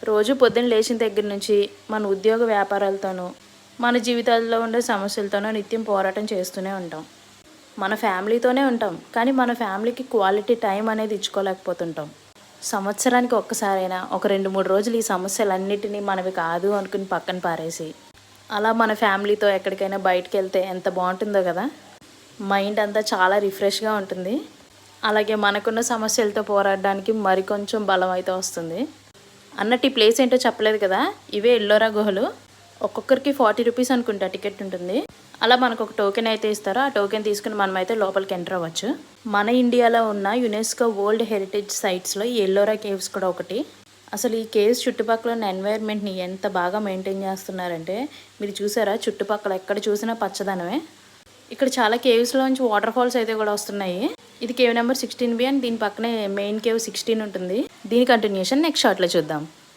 రోజు పొద్దున్న లేచిన దగ్గర నుంచి మన ఉద్యోగ వ్యాపారాలతోనూ మన జీవితాల్లో ఉండే సమస్యలతోనూ నిత్యం పోరాటం చేస్తూనే ఉంటాం. మన ఫ్యామిలీతోనే ఉంటాం, కానీ మన ఫ్యామిలీకి క్వాలిటీ టైం అనేది ఇచ్చుకోలేకపోతుంటాం. సంవత్సరానికి ఒక్కసారైనా ఒక 2-3 రోజులు ఈ సమస్యలన్నిటినీ మనవి కాదు అనుకుని పక్కన పారేసి అలా మన ఫ్యామిలీతో ఎక్కడికైనా బయటకు వెళ్తే ఎంత బాగుంటుందో కదా. మైండ్ అంతా చాలా రిఫ్రెష్గా ఉంటుంది. అలాగే మనకున్న సమస్యలతో పోరాడడానికి మరికొంచెం బలం అయితే వస్తుంది. అన్నట్టు ఈ ప్లేస్ ఏంటో చెప్పలేదు కదా, ఇవే ఎల్లోరా గుహలు. ఒక్కొక్కరికి 40 రూపీస్ అనుకుంటా టికెట్ ఉంటుంది. అలా మనకు ఒక టోకెన్ అయితే ఇస్తారో ఆ టోకెన్ తీసుకుని మనమైతే లోపలికి ఎంటర్ అవ్వచ్చు. మన ఇండియాలో ఉన్న యునెస్కో వరల్డ్ హెరిటేజ్ సైట్స్లో ఈ ఎల్లోరా కేవ్స్ కూడా ఒకటి. అసలు ఈ కేవ్స్ చుట్టుపక్కల ఉన్న ఎన్వైర్న్మెంట్ని ఎంత బాగా మెయింటైన్ చేస్తున్నారంటే మీరు చూసారా, చుట్టుపక్కల ఎక్కడ చూసినా పచ్చదనమే. ఇక్కడ చాలా కేవ్స్లోంచి వాటర్ ఫాల్స్ అయితే కూడా వస్తున్నాయి. ఇది కేవ్ నెంబర్ 16B అండ్ దీని పక్కనే మెయిన్ కేవ్ 16 ఉంటుంది. దీని కంటిన్యూషన్ నెక్స్ట్ షార్ట్లో చూద్దాం.